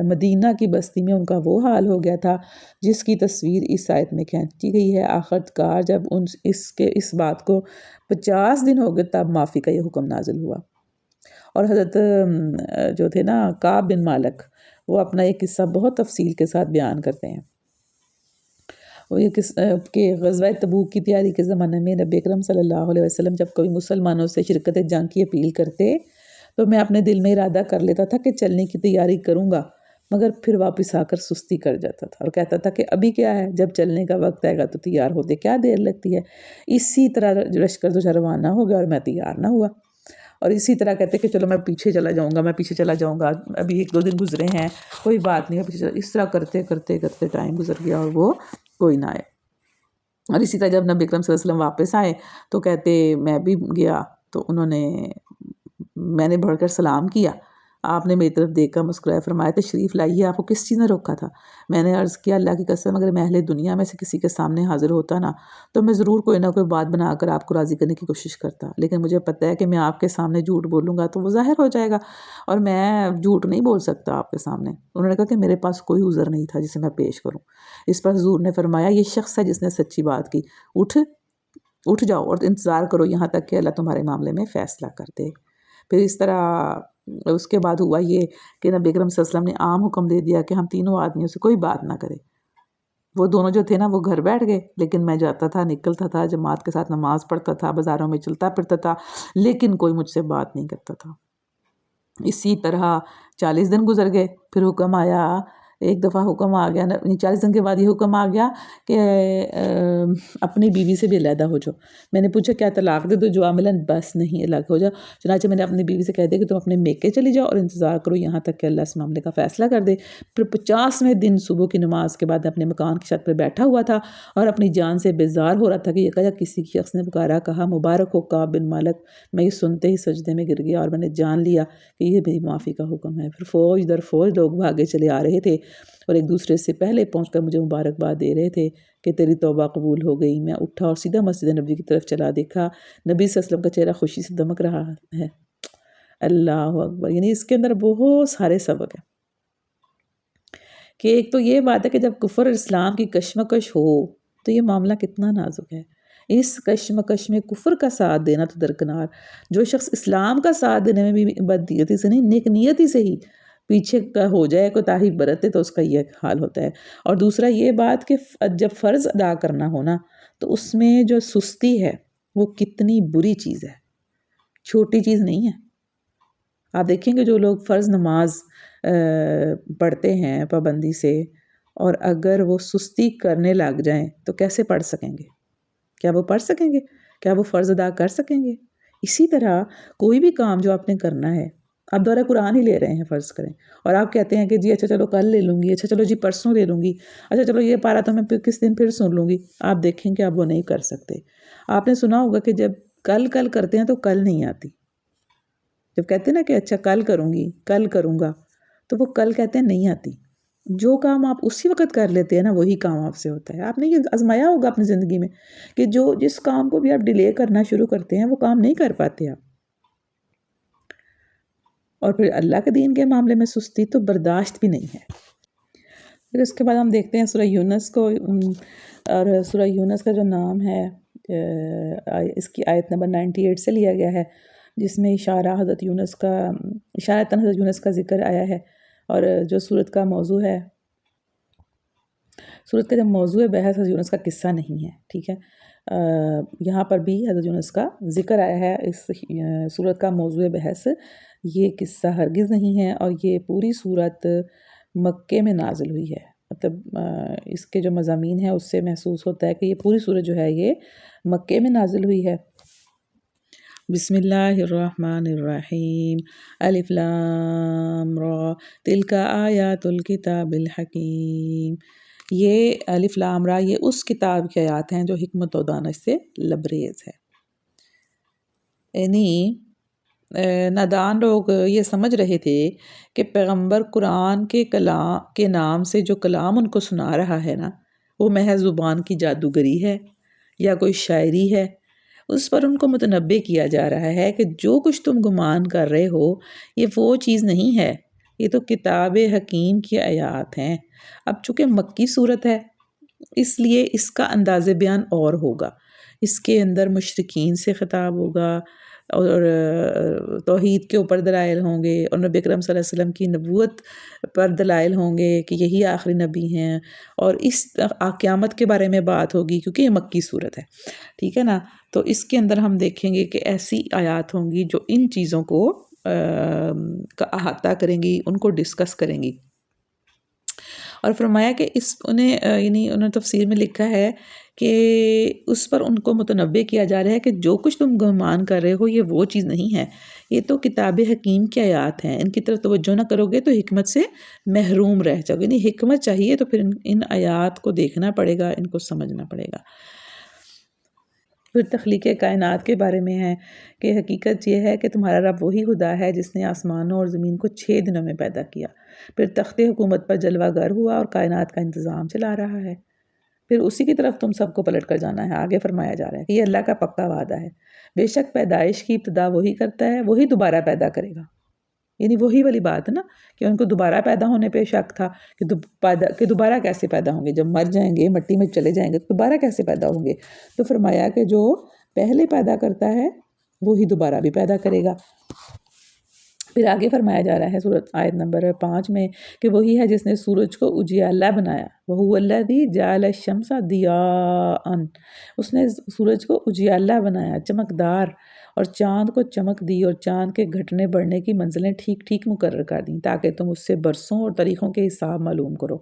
مدینہ کی بستی میں ان کا وہ حال ہو گیا تھا جس کی تصویر اس آیت میں کھینچی گئی ہے۔ آخر کار جب اس بات کو 50 دن ہو گئے تب معافی کا یہ حکم نازل ہوا۔ اور حضرت جو تھے نا کعب بن مالک، وہ اپنا ایک قصہ بہت تفصیل کے ساتھ بیان کرتے ہیں۔ وہ یہ کہ غزوہ تبوک کی تیاری کے زمانے میں نبی اکرم صلی اللہ علیہ وسلم جب کوئی مسلمانوں سے شرکت جنگ کی اپیل کرتے تو میں اپنے دل میں ارادہ کر لیتا تھا کہ چلنے کی تیاری کروں گا، مگر پھر واپس آ کر سستی کر جاتا تھا اور کہتا تھا کہ ابھی کیا ہے، جب چلنے کا وقت آئے گا تو تیار ہوتے کیا دیر لگتی ہے۔ اسی طرح لشکر جو روانہ ہو گیا اور میں تیار نہ ہوا، اور اسی طرح کہتے کہ چلو میں پیچھے چلا جاؤں گا، ابھی 1-2 دن گزرے ہیں، کوئی بات نہیں ہے پیچھے اس طرح کرتے کرتے کرتے ٹائم گزر گیا اور وہ کوئی نہ آئے۔ اور اسی طرح جب نبی اکرم صلی اللہ علیہ وسلم واپس آئے تو کہتے میں بھی گیا تو میں نے بڑھ کر سلام کیا، آپ نے میری طرف دیکھ کر مسکرائے، فرمایا تشریف لائیے، آپ کو کس چیز نے روکا تھا؟ میں نے عرض کیا اللہ کی قسم اگر میں اہل دنیا میں سے کسی کے سامنے حاضر ہوتا نا تو میں ضرور کوئی نہ کوئی بات بنا کر آپ کو راضی کرنے کی کوشش کرتا، لیکن مجھے پتہ ہے کہ میں آپ کے سامنے جھوٹ بولوں گا تو وہ ظاہر ہو جائے گا اور میں جھوٹ نہیں بول سکتا آپ کے سامنے۔ انہوں نے کہا کہ میرے پاس کوئی عذر نہیں تھا جسے میں پیش کروں۔ اس پر حضور نے فرمایا یہ شخص ہے جس نے سچی بات کی، اٹھ جاؤ اور انتظار کرو یہاں تک کہ اللہ تمہارے معاملے میں فیصلہ کر دے۔ پھر اس طرح اس کے بعد ہوا یہ کہ نبی اکرم صلی اللہ علیہ وسلم نے عام حکم دے دیا کہ ہم تینوں آدمیوں سے کوئی بات نہ کرے۔ وہ دونوں جو تھے نا وہ گھر بیٹھ گئے، لیکن میں جاتا تھا، نکلتا تھا، جماعت کے ساتھ نماز پڑھتا تھا، بازاروں میں چلتا پھرتا تھا، لیکن کوئی مجھ سے بات نہیں کرتا تھا۔ اسی طرح 40 دن گزر گئے، پھر حکم آیا، ایک دفعہ حکم آ گیا 40 دن کے بعد یہ حکم آ گیا کہ اپنی بیوی سے بھی علیحدہ ہو جاؤ۔ میں نے پوچھا کیا طلاق دے دو؟ جو عملاً بس نہیں، الگ ہو جاؤ۔ چنانچہ میں نے اپنی بیوی سے کہہ دیا کہ تم اپنے میکے چلی جاؤ اور انتظار کرو یہاں تک کہ اللہ اس معاملے کا فیصلہ کر دے۔ پھر 50ویں دن صبح کی نماز کے بعد اپنے مکان کی چھت پر بیٹھا ہوا تھا اور اپنی جان سے بیزار ہو رہا تھا کہ یہ کہا کسی شخص نے پکارا، کہا مبارک ہو کعب بن مالک۔ میں یہ سنتے ہی سجدے میں گر گیا اور میں نے جان لیا کہ یہ میری معافی کا حکم ہے۔ پھر فوج در فوج لوگ بھاگے چلے آ رہے تھے اور ایک دوسرے سے پہلے پہنچ کر مجھے مبارکباد دے رہے تھے کہ تیری توبہ قبول ہو گئی۔ میں اٹھا اور سیدھا مسجد نبی کی طرف چلا، دیکھا نبی صلی اللہ علیہ وسلم کا چہرہ خوشی سے دمک رہا ہے۔ اللہ اکبر، یعنی اس کے اندر بہت سارے سبق ہیں کہ ایک تو یہ بات ہے کہ جب کفر اسلام کی کشمکش ہو تو یہ معاملہ کتنا نازک ہے۔ اس کشمکش میں کفر کا ساتھ دینا تو درکنار، جو شخص اسلام کا ساتھ دینے میں بھی بدنیتی سے نہیں، نیک نیتی سے ہی پیچھے کا ہو جائے، کوتاہی برتے تو اس کا یہ حال ہوتا ہے۔ اور دوسرا یہ بات کہ جب فرض ادا کرنا ہونا تو اس میں جو سستی ہے وہ کتنی بری چیز ہے، چھوٹی چیز نہیں ہے۔ آپ دیکھیں کہ جو لوگ فرض نماز پڑھتے ہیں پابندی سے، اور اگر وہ سستی کرنے لگ جائیں تو کیسے پڑھ سکیں گے؟ کیا وہ پڑھ سکیں گے؟ کیا وہ فرض ادا کر سکیں گے؟ اسی طرح کوئی بھی کام جو آپ نے کرنا ہے، آپ دورہ قرآن ہی لے رہے ہیں فرض کریں، اور آپ کہتے ہیں کہ جی اچھا چلو کل لے لوں گی، اچھا چلو جی پرسوں لے لوں گی، اچھا چلو یہ پارا تو میں کس دن پھر سن لوں گی۔ آپ دیکھیں کہ آپ وہ نہیں کر سکتے۔ آپ نے سنا ہوگا کہ جب کل کرتے ہیں تو کل نہیں آتی۔ جب کہتے ہیں نا کہ اچھا کل کروں گی، کل کروں گا، تو وہ کل کہتے ہیں نہیں آتی۔ جو کام آپ اسی وقت کر لیتے ہیں نا، وہی کام آپ سے ہوتا ہے۔ آپ نے یہ آزمایا ہوگا اپنی زندگی میں کہ جس کام کو بھی آپ ڈیلے کرنا شروع کرتے ہیں وہ کام نہیں کر پاتے آپ۔ اور پھر اللہ کے دین کے معاملے میں سستی تو برداشت بھی نہیں ہے۔ پھر اس کے بعد ہم دیکھتے ہیں سورہ یونس کو، اور سورہ یونس کا جو نام ہے اس کی آیت نمبر 98 سے لیا گیا ہے، جس میں اشارتاً حضرت یونس کا ذکر آیا ہے۔ اور جو سورت کا موضوع ہے، سورت کا جو موضوع بحث حضرت یونس کا قصہ نہیں ہے، ٹھیک ہے۔ یہاں پر بھی حضرت یونس کا ذکر آیا ہے۔ اس سورت کا موضوع بحث یہ قصہ ہرگز نہیں ہے، اور یہ پوری سورت مکے میں نازل ہوئی ہے۔ مطلب اس کے جو مضامین ہیں اس سے محسوس ہوتا ہے کہ یہ پوری سورت جو ہے یہ مکے میں نازل ہوئی ہے۔ بسم اللہ الرحمن الرحیم، الف لام را تلک آیات الکتاب الحکیم۔ یہ الف لام را یہ اس کتاب کی آیات ہیں جو حکمت و دانش سے لبریز ہے۔ یعنی نادان لوگ یہ سمجھ رہے تھے کہ پیغمبر قرآن کے نام سے جو کلام ان کو سنا رہا ہے نا، وہ محض زبان کی جادوگری ہے یا کوئی شاعری ہے۔ اس پر ان کو متنبہ کیا جا رہا ہے کہ جو کچھ تم گمان کر رہے ہو یہ وہ چیز نہیں ہے، یہ تو کتاب حکیم کی آیات ہیں۔ اب چونکہ مکی صورت ہے اس لیے اس کا انداز بیان اور ہوگا، اس کے اندر مشرکین سے خطاب ہوگا، اور توحید کے اوپر دلائل ہوں گے، اور نبی اکرم صلی اللہ علیہ وسلم کی نبوت پر دلائل ہوں گے کہ یہی آخری نبی ہیں، اور اس قیامت کے بارے میں بات ہوگی کیونکہ یہ مکی صورت ہے، ٹھیک ہے نا۔ تو اس کے اندر ہم دیکھیں گے کہ ایسی آیات ہوں گی جو ان چیزوں کو کا احاطہ کریں گی، ان کو ڈسکس کریں گی۔ اور فرمایا کہ انہیں تفسیر میں لکھا ہے کہ اس پر ان کو متنبہ کیا جا رہا ہے کہ جو کچھ تم گمان کر رہے ہو یہ وہ چیز نہیں ہے، یہ تو کتاب حکیم کی آیات ہیں، ان کی طرف توجہ نہ کرو گے تو حکمت سے محروم رہ جاؤ گے۔ یعنی حکمت چاہیے تو پھر ان آیات کو دیکھنا پڑے گا، ان کو سمجھنا پڑے گا۔ پھر تخلیق کائنات کے بارے میں ہے کہ حقیقت یہ ہے کہ تمہارا رب وہی خدا ہے جس نے آسمانوں اور زمین کو 6 دنوں میں پیدا کیا، پھر تخت حکومت پر جلوہ گر ہوا اور کائنات کا انتظام چلا رہا ہے، پھر اسی کی طرف تم سب کو پلٹ کر جانا ہے۔ آگے فرمایا جا رہا ہے کہ یہ اللہ کا پکا وعدہ ہے، بے شک پیدائش کی ابتدا وہی کرتا ہے، وہی دوبارہ پیدا کرے گا۔ یعنی وہی والی بات ہے نا کہ ان کو دوبارہ پیدا ہونے پہ شک تھا کہ دوبارہ کیسے پیدا ہوں گے، جب مر جائیں گے مٹی میں چلے جائیں گے تو دوبارہ کیسے پیدا ہوں گے۔ تو فرمایا کہ جو پہلے پیدا کرتا ہے وہی دوبارہ بھی پیدا کرے گا۔ پھر آگے فرمایا جا رہا ہے سورۃ آیت نمبر 5 میں کہ وہی ہے جس نے سورج کو اجیالہ بنایا، وَهُوَ الَّذِي جَعَلَ الشَّمْسَ ضِيَاءً، اس نے سورج کو اجیالہ بنایا، چمکدار، اور چاند کو چمک دی، اور چاند کے گھٹنے بڑھنے کی منزلیں ٹھیک ٹھیک مقرر کر دیں تاکہ تم اس سے برسوں اور تاریخوں کے حساب معلوم کرو۔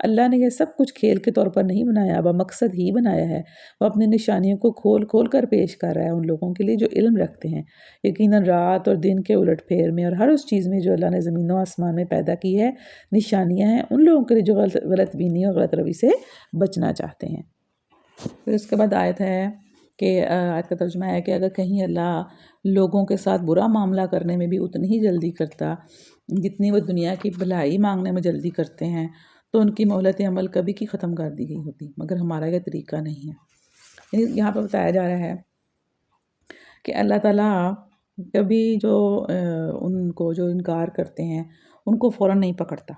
اللہ نے یہ سب کچھ کھیل کے طور پر نہیں بنایا، بمقصد ہی بنایا ہے۔ وہ اپنی نشانیوں کو کھول کھول کر پیش کر رہا ہے ان لوگوں کے لیے جو علم رکھتے ہیں۔ یقیناً رات اور دن کے الٹ پھیر میں اور ہر اس چیز میں جو اللہ نے زمین و آسمان میں پیدا کی ہے نشانیاں ہیں ان لوگوں کے لیے جو غلط بینی اور غلط روی سے بچنا چاہتے ہیں۔ پھر اس کے بعد آیت ہے کہ آیت کا ترجمہ ہے کہ اگر کہیں اللہ لوگوں کے ساتھ برا معاملہ کرنے میں بھی اتنی ہی جلدی کرتا جتنی وہ دنیا کی بھلائی مانگنے میں جلدی کرتے ہیں تو ان کی مہلت عمل کبھی کی ختم کر دی گئی ہوتی، مگر ہمارا یہ طریقہ نہیں ہے۔ یہاں پہ بتایا جا رہا ہے کہ اللہ تعالیٰ کبھی جو ان کو جو انکار کرتے ہیں ان کو فوراً نہیں پکڑتا،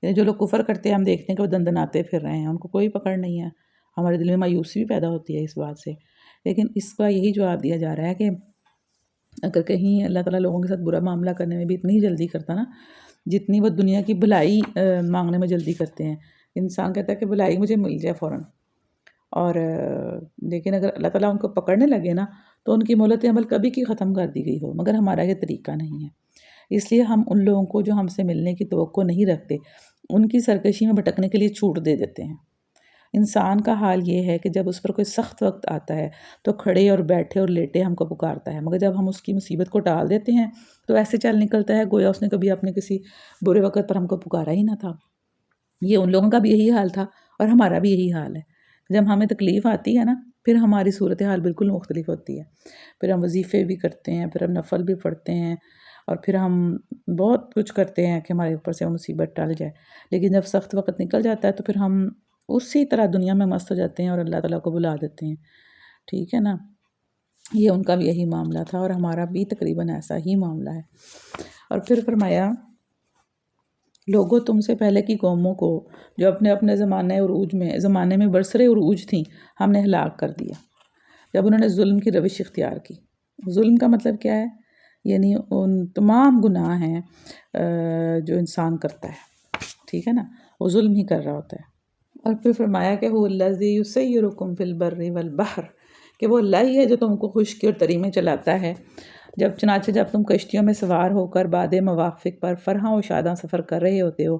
یعنی جو لوگ کفر کرتے ہیں ہم دیکھتے ہیں کہ وہ دندناتے پھر رہے ہیں، ان کو کوئی پکڑ نہیں ہے، ہمارے دل میں مایوسی بھی پیدا ہوتی ہے اس بات سے، لیکن اس کا یہی جواب دیا جا رہا ہے کہ اگر کہیں اللہ تعالیٰ لوگوں کے ساتھ برا معاملہ کرنے میں بھی اتنی جلدی کرتا نا جتنی وہ دنیا کی بھلائی مانگنے میں جلدی کرتے ہیں۔ انسان کہتا ہے کہ بھلائی مجھے مل جائے فوراً، اور لیکن اگر اللہ تعالیٰ ان کو پکڑنے لگے نا تو ان کی مہلت عمل کبھی کی ختم کر دی گئی ہو، مگر ہمارا یہ طریقہ نہیں ہے۔ اس لیے ہم ان لوگوں کو جو ہم سے ملنے کی توقع نہیں رکھتے ان کی سرکشی میں بھٹکنے کے لیے چھوٹ دے دیتے ہیں۔ انسان کا حال یہ ہے کہ جب اس پر کوئی سخت وقت آتا ہے تو کھڑے اور بیٹھے اور لیٹے ہم کو پکارتا ہے، مگر جب ہم اس کی مصیبت کو ٹال دیتے ہیں تو ایسے چل نکلتا ہے گویا اس نے کبھی اپنے کسی برے وقت پر ہم کو پکارا ہی نہ تھا۔ یہ ان لوگوں کا بھی یہی حال تھا اور ہمارا بھی یہی حال ہے۔ جب ہمیں تکلیف آتی ہے نا پھر ہماری صورتحال بالکل مختلف ہوتی ہے، پھر ہم وظیفے بھی کرتے ہیں، پھر ہم نفل بھی پڑھتے ہیں، اور پھر ہم بہت کچھ کرتے ہیں کہ ہمارے اوپر سے وہ مصیبت ٹل جائے، لیکن جب سخت وقت نکل جاتا ہے تو پھر ہم اسی طرح دنیا میں مست ہو جاتے ہیں اور اللہ تعالیٰ کو بلا دیتے ہیں، ٹھیک ہے نا۔ یہ ان کا بھی یہی معاملہ تھا اور ہمارا بھی تقریباً ایسا ہی معاملہ ہے۔ اور پھر فرمایا لوگوں تم سے پہلے کی قوموں کو جو اپنے اپنے زمانے میں برسر عروج تھیں ہم نے ہلاک کر دیا جب انہوں نے ظلم کی روش اختیار کی۔ ظلم کا مطلب کیا ہے؟ یعنی ان تمام گناہ ہیں جو انسان کرتا ہے، ٹھیک ہے نا، وہ ظلم ہی کر رہا ہوتا ہے۔ اور پھر فرمایا کہ هو الذی یسیرکم فی البر والبحر، کہ وہ اللہ ہی ہے جو تم کو خشکی اور تری میں چلاتا ہے، چنانچہ جب تم کشتیوں میں سوار ہو کر باد موافق پر فرحاں و شاداں سفر کر رہے ہوتے ہو،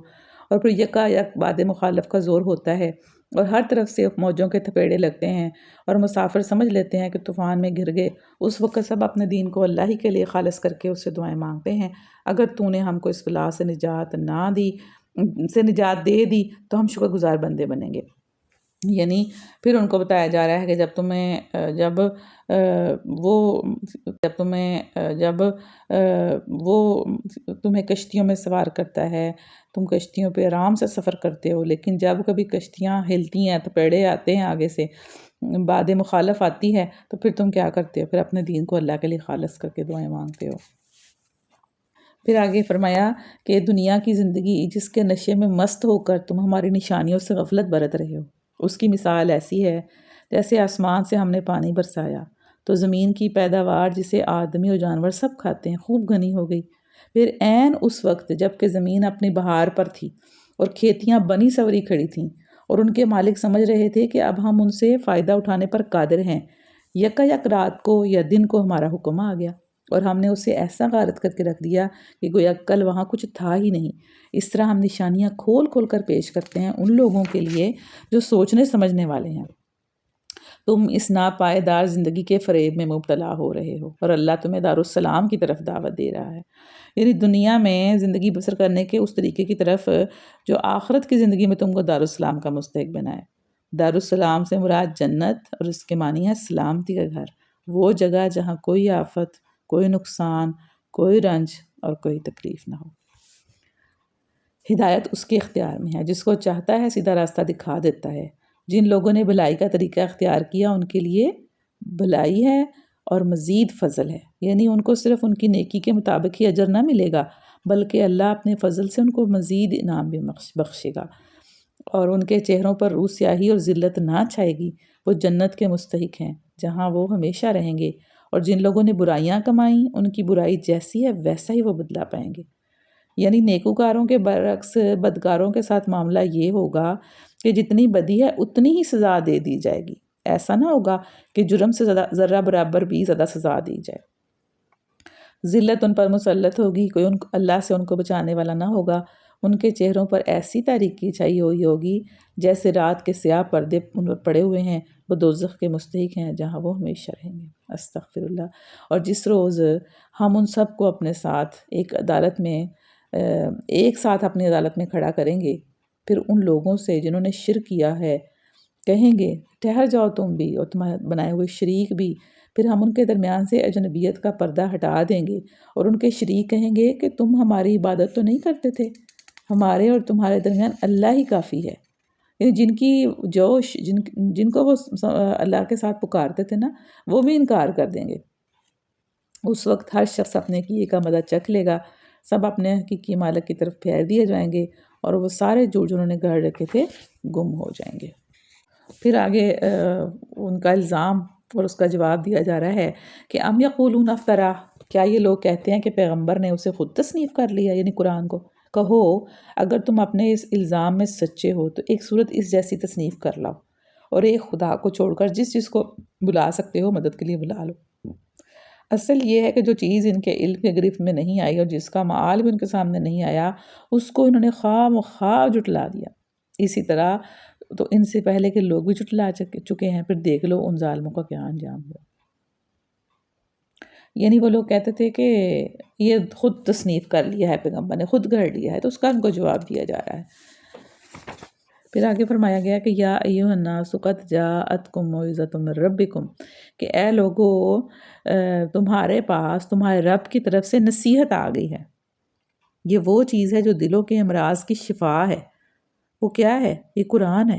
اور پھر یکا یک باد مخالف کا زور ہوتا ہے اور ہر طرف سے موجوں کے تھپیڑے لگتے ہیں اور مسافر سمجھ لیتے ہیں کہ طوفان میں گر گئے، اس وقت سب اپنے دین کو اللہ ہی کے لیے خالص کر کے اس سے دعائیں مانگتے ہیں، اگر تو نے ہم کو اس بلا سے نجات دے دی تو ہم شکر گزار بندے بنیں گے۔ یعنی پھر ان کو بتایا جا رہا ہے کہ جب وہ تمہیں کشتیوں میں سوار کرتا ہے، تم کشتیوں پہ آرام سے سفر کرتے ہو، لیکن جب کبھی کشتیاں ہلتی ہیں تو پیڑے آتے ہیں آگے سے، باد مخالف آتی ہے، تو پھر تم کیا کرتے ہو؟ پھر اپنے دین کو اللہ کے لیے خالص کر کے دعائیں مانگتے ہو۔ پھر آگے فرمایا کہ دنیا کی زندگی جس کے نشے میں مست ہو کر تم ہماری نشانیوں سے غفلت برت رہے ہو، اس کی مثال ایسی ہے جیسے آسمان سے ہم نے پانی برسایا تو زمین کی پیداوار جسے آدمی اور جانور سب کھاتے ہیں خوب گھنی ہو گئی، پھر عین اس وقت جب کہ زمین اپنی بہار پر تھی اور کھیتیاں بنی سوری کھڑی تھیں اور ان کے مالک سمجھ رہے تھے کہ اب ہم ان سے فائدہ اٹھانے پر قادر ہیں، یکا یک رات کو یا دن کو ہمارا حکم آ گیا اور ہم نے اسے ایسا غارت کر کے رکھ دیا کہ گویا کل وہاں کچھ تھا ہی نہیں۔ اس طرح ہم نشانیاں کھول کھول کر پیش کرتے ہیں ان لوگوں کے لیے جو سوچنے سمجھنے والے ہیں۔ تم اس ناپائیدار زندگی کے فریب میں مبتلا ہو رہے ہو اور اللہ تمہیں دارالسلام کی طرف دعوت دے رہا ہے، یعنی دنیا میں زندگی بسر کرنے کے اس طریقے کی طرف جو آخرت کی زندگی میں تم کو دارالسلام کا مستحق بنائے۔ دارالسلام سے مراد جنت اور اس کے معنی ہے سلامتی کا گھر، وہ جگہ جہاں کوئی آفت، کوئی نقصان، کوئی رنج اور کوئی تکلیف نہ ہو۔ ہدایت اس کے اختیار میں ہے، جس کو چاہتا ہے سیدھا راستہ دکھا دیتا ہے۔ جن لوگوں نے بھلائی کا طریقہ اختیار کیا ان کے لیے بھلائی ہے اور مزید فضل ہے، یعنی ان کو صرف ان کی نیکی کے مطابق ہی اجر نہ ملے گا بلکہ اللہ اپنے فضل سے ان کو مزید انعام بھی بخشے گا، اور ان کے چہروں پر روح سیاہی اور ذلت نہ چھائے گی، وہ جنت کے مستحق ہیں جہاں وہ ہمیشہ رہیں گے، اور جن لوگوں نے برائیاں کمائیں ان کی برائی جیسی ہے ویسا ہی وہ بدلہ پائیں گے۔ یعنی نیکوکاروں کے برعکس بدکاروں کے ساتھ معاملہ یہ ہوگا کہ جتنی بدی ہے اتنی ہی سزا دے دی جائے گی، ایسا نہ ہوگا کہ جرم سے ذرہ برابر بھی زیادہ سزا دی جائے۔ ذلت ان پر مسلط ہوگی، کوئی اللہ سے ان کو بچانے والا نہ ہوگا، ان کے چہروں پر ایسی تاریکی چھائی ہوئی ہوگی جیسے رات کے سیاہ پردے ان پر پڑے ہوئے ہیں، وہ دوزخ کے مستحق ہیں جہاں وہ ہمیشہ رہیں گے۔ استغفر اللہ۔ اور جس روز ہم ان سب کو اپنے ساتھ ایک ساتھ اپنی عدالت میں کھڑا کریں گے، پھر ان لوگوں سے جنہوں نے شرک کیا ہے کہیں گے ٹھہر جاؤ تم بھی اور تمہارے بنائے ہوئے شریک بھی، پھر ہم ان کے درمیان سے اجنبیت کا پردہ ہٹا دیں گے اور ان کے شریک کہیں گے کہ تم ہماری عبادت تو نہیں کرتے تھے، ہمارے اور تمہارے درمیان اللہ ہی کافی ہے۔ یعنی جن کی جوش جن کو وہ اللہ کے ساتھ پکارتے تھے نا، وہ بھی انکار کر دیں گے۔ اس وقت ہر شخص اپنے کیے کا مزہ چکھ لے گا، سب اپنے حقیقی مالک کی طرف پھیر دیے جائیں گے اور وہ سارے جو جنہوں نے گھر رکھے تھے گم ہو جائیں گے۔ پھر آگے ان کا الزام اور اس کا جواب دیا جا رہا ہے کہ ام یقولون افطرا، کیا یہ لوگ کہتے ہیں کہ پیغمبر نے اسے خود تصنیف کر لیا، یعنی قرآن کو؟ کہو اگر تم اپنے اس الزام میں سچے ہو تو ایک صورت اس جیسی تصنیف کر لاؤ اور ایک خدا کو چھوڑ کر جس کو بلا سکتے ہو مدد کے لیے بلا لو۔ اصل یہ ہے کہ جو چیز ان کے علم کے گرفت میں نہیں آئی اور جس کا معال بھی ان کے سامنے نہیں آیا، اس کو انہوں نے خواہ مخواہ جھٹلا دیا۔ اسی طرح تو ان سے پہلے کے لوگ بھی جھٹلا چکے ہیں، پھر دیکھ لو ان ظالموں کا کیا انجام ہوا۔ یعنی وہ لوگ کہتے تھے کہ یہ خود تصنیف کر لیا ہے، پیغمبر نے خود گھڑ لیا ہے، تو اس کا ان کو جواب دیا جا رہا ہے۔ پھر آگے فرمایا گیا کہ یا ایھا الناس قد جاءتکم موعظۃ من ربکم، کہ اے لوگو تمہارے پاس تمہارے رب کی طرف سے نصیحت آ گئی ہے۔ یہ وہ چیز ہے جو دلوں کے امراض کی شفا ہے۔ وہ کیا ہے؟ یہ قرآن ہے،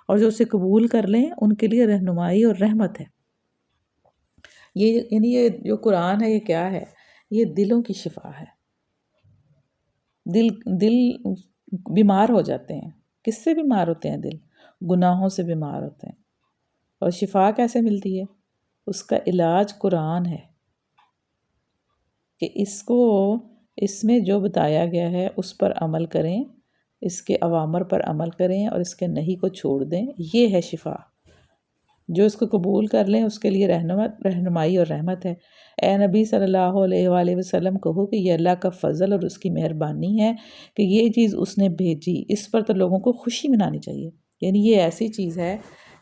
اور جو اسے قبول کر لیں ان کے لیے رہنمائی اور رحمت ہے۔ یعنی یہ جو قرآن ہے یہ کیا ہے؟ یہ دلوں کی شفا ہے۔ دل بیمار ہو جاتے ہیں، کس سے بیمار ہوتے ہیں؟ دل گناہوں سے بیمار ہوتے ہیں، اور شفا کیسے ملتی ہے؟ اس کا علاج قرآن ہے، کہ اس میں جو بتایا گیا ہے اس پر عمل کریں، اس کے اوامر پر عمل کریں اور اس کے نہی کو چھوڑ دیں، یہ ہے شفا۔ جو اس کو قبول کر لیں اس کے لیے رہنمائی اور رحمت ہے۔ اے نبی صلی اللہ علیہ وآلہ وسلم کہو کہ یہ اللہ کا فضل اور اس کی مہربانی ہے کہ یہ چیز اس نے بھیجی، اس پر تو لوگوں کو خوشی منانی چاہیے۔ یعنی یہ ایسی چیز ہے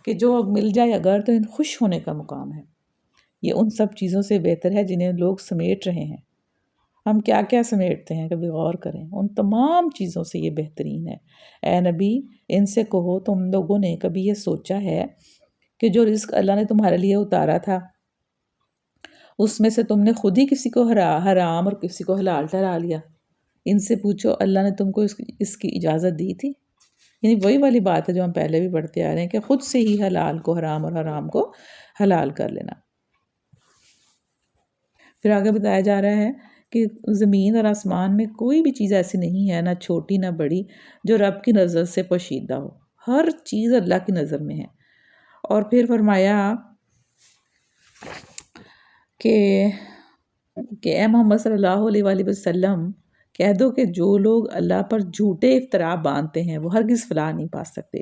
کہ جو مل جائے اگر تو ان خوش ہونے کا مقام ہے۔ یہ ان سب چیزوں سے بہتر ہے جنہیں لوگ سمیٹ رہے ہیں۔ ہم کیا کیا سمیٹتے ہیں، کبھی غور کریں، ان تمام چیزوں سے یہ بہترین ہے۔ اے نبی ان سے کہو تم لوگوں نے کبھی یہ سوچا ہے کہ جو رزق اللہ نے تمہارے لیے اتارا تھا اس میں سے تم نے خود ہی کسی کو حرام اور کسی کو حلال ٹھہرا لیا؟ ان سے پوچھو اللہ نے تم کو اس کی اجازت دی تھی؟ یعنی وہی والی بات ہے جو ہم پہلے بھی پڑھتے آ رہے ہیں کہ خود سے ہی حلال کو حرام اور حرام کو حلال کر لینا۔ پھر آگے بتایا جا رہا ہے کہ زمین اور آسمان میں کوئی بھی چیز ایسی نہیں ہے، نہ چھوٹی نہ بڑی، جو رب کی نظر سے پوشیدہ ہو۔ ہر چیز اللہ کی نظر میں ہے۔ اور پھر فرمایا کہ اے محمد صلی اللہ علیہ وآلہ وسلم کہہ دو کہ جو لوگ اللہ پر جھوٹے افتراء باندھتے ہیں وہ ہرگز فلاح نہیں پا سکتے۔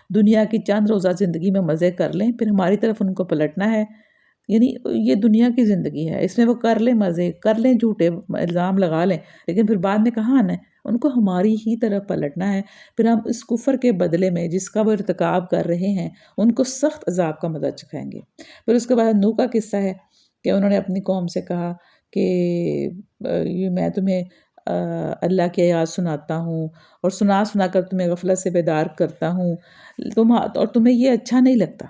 دنیا کی چند روزہ زندگی میں مزے کر لیں، پھر ہماری طرف ان کو پلٹنا ہے۔ یعنی یہ دنیا کی زندگی ہے، اس میں وہ کر لیں مزے، کر لیں جھوٹے الزام لگا لیں، لیکن پھر بعد میں کہاں آنا ہے؟ ان کو ہماری ہی طرف پلٹنا ہے۔ پھر ہم اس کفر کے بدلے میں جس کا وہ ارتکاب کر رہے ہیں ان کو سخت عذاب کا مزہ چکھائیں گے۔ پھر اس کے بعد نوح کا قصہ ہے کہ انہوں نے اپنی قوم سے کہا کہ میں تمہیں اللہ کی آیات سناتا ہوں اور سنا سنا کر تمہیں غفلت سے بیدار کرتا ہوں، اور تمہیں یہ اچھا نہیں لگتا۔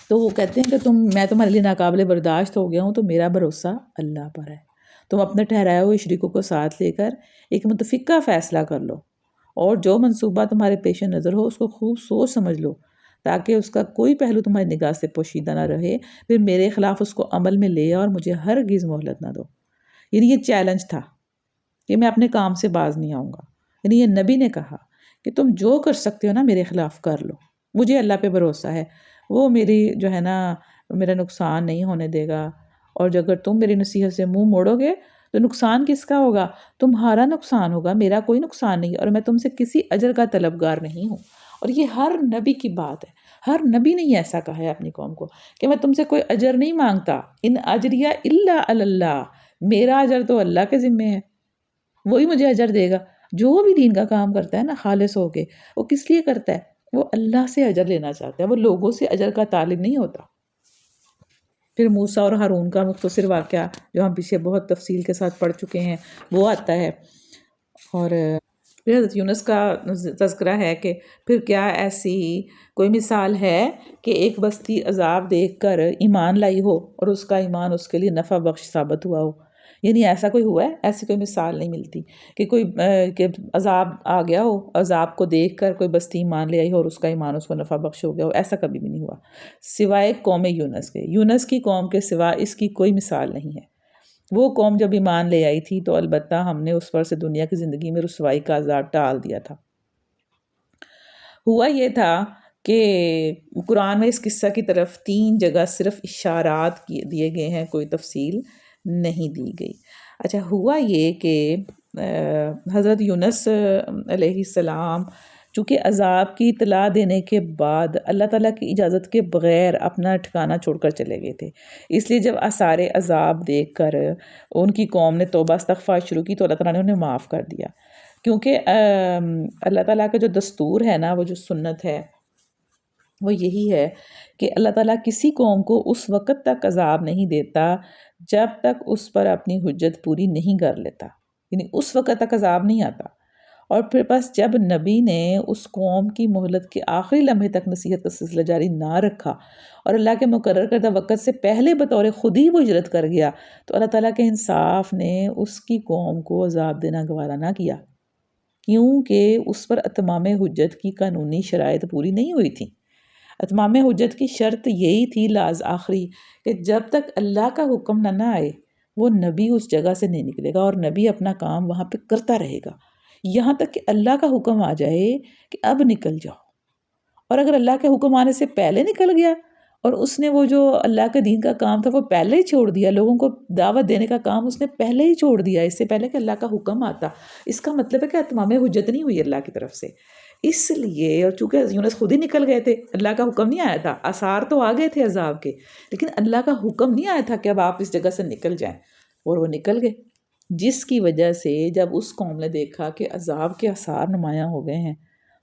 تو وہ کہتے ہیں کہ میں تمہارے لیے ناقابل برداشت ہو گیا ہوں، تو میرا بھروسہ اللہ پر ہے۔ تم اپنے ٹھہرائے ہوئے شریکوں کو ساتھ لے کر ایک متفقہ فیصلہ کر لو، اور جو منصوبہ تمہارے پیش نظر ہو اس کو خوب سوچ سمجھ لو، تاکہ اس کا کوئی پہلو تمہاری نگاہ سے پوشیدہ نہ رہے، پھر میرے خلاف اس کو عمل میں لے اور مجھے ہرگز مہلت نہ دو۔ یعنی یہ چیلنج تھا کہ میں اپنے کام سے باز نہیں آؤں گا۔ یعنی یہ نبی نے کہا کہ تم جو کر سکتے ہو نا میرے خلاف کر لو، مجھے اللہ پہ بھروسہ ہے، وہ میری جو ہے نا میرا نقصان نہیں ہونے دے گا، اور جو اگر تم میری نصیحت سے منہ موڑو گے تو نقصان کس کا ہوگا؟ تمہارا نقصان ہوگا، میرا کوئی نقصان نہیں، اور میں تم سے کسی اجر کا طلبگار نہیں ہوں۔ اور یہ ہر نبی کی بات ہے، ہر نبی نے یہ ایسا کہا ہے اپنی قوم کو کہ میں تم سے کوئی اجر نہیں مانگتا، ان اجریہ الا علی اللہ، میرا اجر تو اللہ کے ذمے ہے، وہی مجھے اجر دے گا۔ جو بھی دین کا کام کرتا ہے نا خالص ہو کے، وہ کس لیے کرتا ہے؟ وہ اللہ سے اجر لینا چاہتا ہے، وہ لوگوں سے اجر کا طالب نہیں ہوتا۔ پھر موسیٰ اور ہارون کا مختصر واقعہ جو ہم پیچھے بہت تفصیل کے ساتھ پڑھ چکے ہیں وہ آتا ہے، اور پھر حضرت یونس کا تذکرہ ہے کہ پھر کیا ایسی کوئی مثال ہے کہ ایک بستی عذاب دیکھ کر ایمان لائی ہو اور اس کا ایمان اس کے لیے نفع بخش ثابت ہوا ہو؟ یعنی ایسا کوئی ہوا ہے؟ ایسی کوئی مثال نہیں ملتی کہ کوئی کہ عذاب آ گیا ہو، عذاب کو دیکھ کر کوئی بستی ایمان لے آئی ہو اور اس کا ایمان اس کو نفع بخش ہو گیا ہو، ایسا کبھی بھی نہیں ہوا سوائے قوم یونس کے۔ یونس کی قوم کے سوا اس کی کوئی مثال نہیں ہے۔ وہ قوم جب ایمان لے آئی تھی تو البتہ ہم نے اس پر سے دنیا کی زندگی میں رسوائی کا عذاب ٹال دیا تھا۔ ہوا یہ تھا کہ قرآن میں اس قصہ کی طرف 3 جگہ صرف اشارات دیے گئے ہیں، کوئی تفصیل نہیں دی گئی۔ اچھا، ہوا یہ کہ حضرت یونس علیہ السلام چونکہ عذاب کی اطلاع دینے کے بعد اللہ تعالیٰ کی اجازت کے بغیر اپنا ٹھکانہ چھوڑ کر چلے گئے تھے، اس لیے جب آثار عذاب دیکھ کر ان کی قوم نے توبہ استغفار شروع کی تو اللہ تعالیٰ نے انہیں معاف کر دیا، کیونکہ اللہ تعالیٰ کا جو دستور ہے نا، وہ جو سنت ہے وہ یہی ہے کہ اللہ تعالیٰ کسی قوم کو اس وقت تک عذاب نہیں دیتا جب تک اس پر اپنی حجت پوری نہیں کر لیتا، یعنی اس وقت تک عذاب نہیں آتا۔ اور پھر بس جب نبی نے اس قوم کی مہلت کے آخری لمحے تک نصیحت کا سلسلہ جاری نہ رکھا اور اللہ کے مقرر کردہ وقت سے پہلے بطور خود ہی وہ ہجرت کر گیا تو اللہ تعالیٰ کے انصاف نے اس کی قوم کو عذاب دینا گوارا نہ کیا، کیونکہ اس پر اتمام حجت کی قانونی شرائط پوری نہیں ہوئی تھی۔ اتمام حجت کی شرط یہی تھی لاز آخری کہ جب تک اللہ کا حکم نہ آئے وہ نبی اس جگہ سے نہیں نکلے گا اور نبی اپنا کام وہاں پہ کرتا رہے گا یہاں تک کہ اللہ کا حکم آ جائے کہ اب نکل جاؤ۔ اور اگر اللہ کے حکم آنے سے پہلے نکل گیا اور اس نے وہ جو اللہ کے دین کا کام تھا وہ پہلے ہی چھوڑ دیا، لوگوں کو دعوت دینے کا کام اس نے پہلے ہی چھوڑ دیا اس سے پہلے کہ اللہ کا حکم آتا، اس کا مطلب ہے کہ اتمام حجت نہیں ہوئی اللہ کی طرف سے۔ اس لیے، اور چونکہ یونس خود ہی نکل گئے تھے، اللہ کا حکم نہیں آیا تھا، آثار تو آ گئے تھے عذاب کے، لیکن اللہ کا حکم نہیں آیا تھا کہ اب آپ اس جگہ سے نکل جائیں، اور وہ نکل گئے، جس کی وجہ سے جب اس قوم نے دیکھا کہ عذاب کے آثار نمایاں ہو گئے ہیں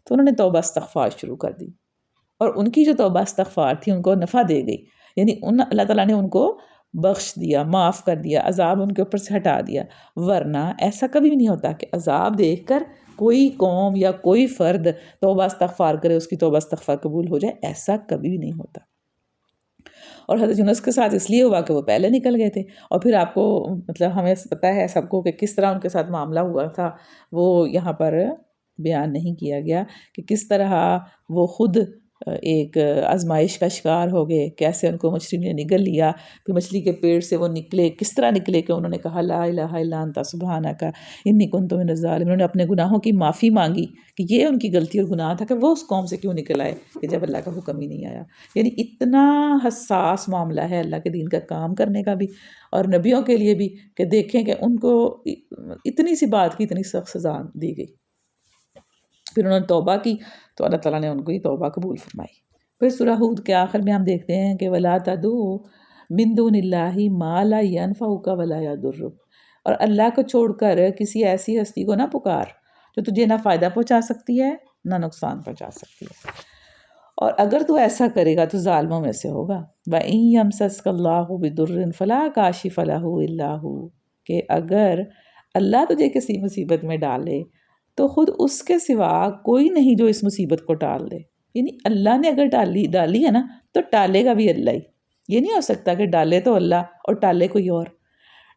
تو انہوں نے توبہ استغفار شروع کر دی، اور ان کی جو توبہ استغفار تھی ان کو نفع دے گئی، یعنی اللہ تعالیٰ نے ان کو بخش دیا، معاف کر دیا، عذاب ان کے اوپر سے ہٹا دیا۔ ورنہ ایسا کبھی بھی نہیں ہوتا کہ عذاب دیکھ کر کوئی قوم یا کوئی فرد توبہ استغفار کرے، اس کی توبہ استغفار قبول ہو جائے، ایسا کبھی بھی نہیں ہوتا۔ اور حضرت یونس کے ساتھ اس لیے ہوا کہ وہ پہلے نکل گئے تھے، اور پھر آپ کو مطلب ہمیں پتہ ہے سب کو کہ کس طرح ان کے ساتھ معاملہ ہوا تھا، وہ یہاں پر بیان نہیں کیا گیا کہ کس طرح وہ خود ایک آزمائش کا شکار ہو گئے، کیسے ان کو مچھلی نے نگل لیا، پھر مچھلی کے پیٹ سے وہ نکلے، کس طرح نکلے کہ انہوں نے کہا لا الہ الا انت سبحانک انی کنت من الظالمین، انہوں نے اپنے گناہوں کی معافی مانگی کہ یہ ان کی غلطی اور گناہ تھا کہ وہ اس قوم سے کیوں نکل آئے کہ جب اللہ کا حکم ہی نہیں آیا۔ یعنی اتنا حساس معاملہ ہے اللہ کے دین کا کام کرنے کا بھی اور نبیوں کے لیے بھی کہ دیکھیں کہ ان کو اتنی سی بات کی اتنی سخت سزا دی گئی۔ پھر انہوں نے توبہ کی تو اللہ تعالیٰ نے ان کو ہی توبہ قبول فرمائی۔ پھر سورہ ہود کے آخر میں ہم دیکھتے ہیں کہ وَلَا تَدْعُوا مِن دُونِ اللَّهِ مَا لَا يَنفَعُكَ وَلَا يَضُرُّكَ، اور اللہ کو چھوڑ کر کسی ایسی ہستی کو نہ پکار جو تجھے نہ فائدہ پہنچا سکتی ہے نہ نقصان پہنچا سکتی ہے، اور اگر تو ایسا کرے گا تو ظالموں میں سے ہوگا۔ وَإِن يَمْسَسْكَ اللَّهُ بِضُرٍّ فَلَا كَاشِفَ لَهُ إِلَّا هُوَ، کہ اگر اللہ تجھے کسی مصیبت میں ڈالے تو خود اس کے سوا کوئی نہیں جو اس مصیبت کو ٹال دے، یعنی اللہ نے اگر ڈالی ہے نا تو ٹالے گا بھی اللہ ہی، یہ نہیں ہو سکتا کہ ڈالے تو اللہ اور ٹالے کوئی اور،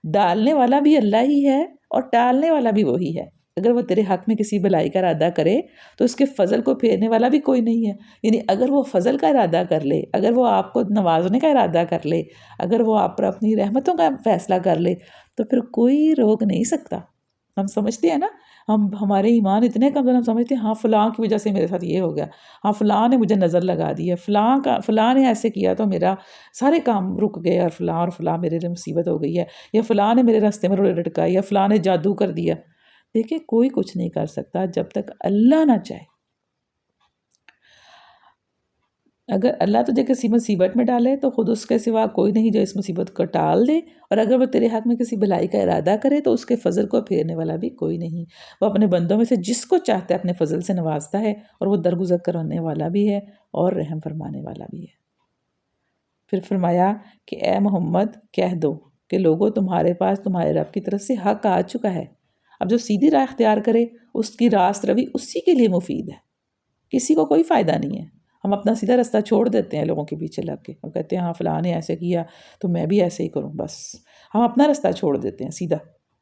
ڈالنے والا بھی اللہ ہی ہے اور ٹالنے والا بھی وہی ہے۔ اگر وہ تیرے حق میں کسی بھلائی کا ارادہ کرے تو اس کے فضل کو پھیرنے والا بھی کوئی نہیں ہے، یعنی اگر وہ فضل کا ارادہ کر لے، اگر وہ آپ کو نوازنے کا ارادہ کر لے، اگر وہ آپ پر اپنی رحمتوں کا فیصلہ کر لے تو پھر کوئی روک نہیں سکتا۔ ہم سمجھتے ہیں نا، ہمارے ایمان اتنے کمزور، ہم سمجھتے ہیں ہاں فلاں کی وجہ سے میرے ساتھ یہ ہو گیا، ہاں فلاں نے مجھے نظر لگا دی ہے، فلاں نے ایسے کیا تو میرا سارے کام رک گئے، اور فلاں میرے لیے مصیبت ہو گئی ہے، یا فلاں نے میرے راستے میں روڑے لٹکائی، یا فلاں نے جادو کر دیا۔ دیکھیں کوئی کچھ نہیں کر سکتا جب تک اللہ نہ چاہے۔ اگر اللہ تجھے کسی مصیبت میں ڈالے تو خود اس کے سوا کوئی نہیں جو اس مصیبت کو ٹال دے، اور اگر وہ تیرے حق میں کسی بھلائی کا ارادہ کرے تو اس کے فضل کو پھیرنے والا بھی کوئی نہیں۔ وہ اپنے بندوں میں سے جس کو چاہتا ہے اپنے فضل سے نوازتا ہے، اور وہ درگزر کرنے والا بھی ہے اور رحم فرمانے والا بھی ہے۔ پھر فرمایا کہ اے محمد کہہ دو کہ لوگوں تمہارے پاس تمہارے رب کی طرف سے حق آ چکا ہے، اب جو سیدھی راہ اختیار کرے اس کی راست روی اسی کے لیے مفید ہے، کسی کو کوئی فائدہ نہیں ہے۔ ہم اپنا سیدھا راستہ چھوڑ دیتے ہیں لوگوں کے پیچھے لگ کے، ہم کہتے ہیں ہاں فلاں نے ایسے کیا تو میں بھی ایسے ہی کروں، بس ہم اپنا راستہ چھوڑ دیتے ہیں سیدھا،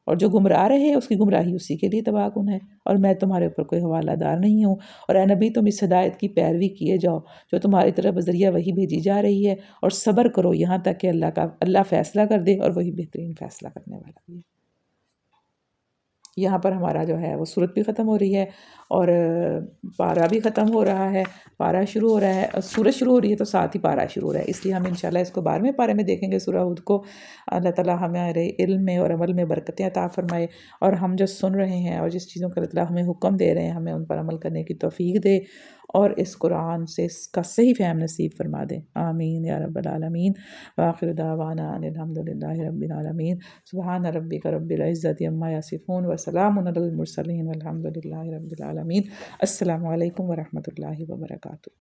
اور جو گمراہ رہے اس کی گمراہی اسی کے لیے تباہ کن ہے، اور میں تمہارے اوپر کوئی حوالہ دار نہیں ہوں۔ اور اے نبی تم اس ہدایت کی پیروی کیے جاؤ جو تمہاری طرف بذریعہ وہی بھیجی جا رہی ہے، اور صبر کرو یہاں تک کہ اللہ فیصلہ کر دے، اور وہی بہترین فیصلہ کرنے والا بھی ہے۔ یہاں پر ہمارا جو ہے وہ صورت بھی ختم ہو رہی ہے، اور پارہ بھی ختم ہو رہا ہے، پارہ شروع ہو رہا ہے، سورج شروع ہو رہی ہے تو ساتھ ہی پارہ شروع ہو رہا ہے، اس لیے ہم انشاءاللہ اس کو 12ویں پارے میں دیکھیں گے سورہ ہود کو۔ اللہ تعالیٰ ہمارے علم میں اور عمل میں برکتیں عطا فرمائے، اور ہم جو سن رہے ہیں اور جس چیزوں کا اللہ تعالیٰ ہمیں حکم دے رہے ہیں ہمیں ان پر عمل کرنے کی توفیق دے، اور اس قرآن سے اس کا صحیح فہم نصیب فرما دے، آمین یا رب العالمین۔ وآخر دعوانا ان الحمد للہ رب العالمین۔ سبحان ربک رب العزت عما یصفون وسلام علی المرسلین والحمد للہ رب العالمین۔ السلام علیکم ورحمۃ اللہ وبرکاتہ۔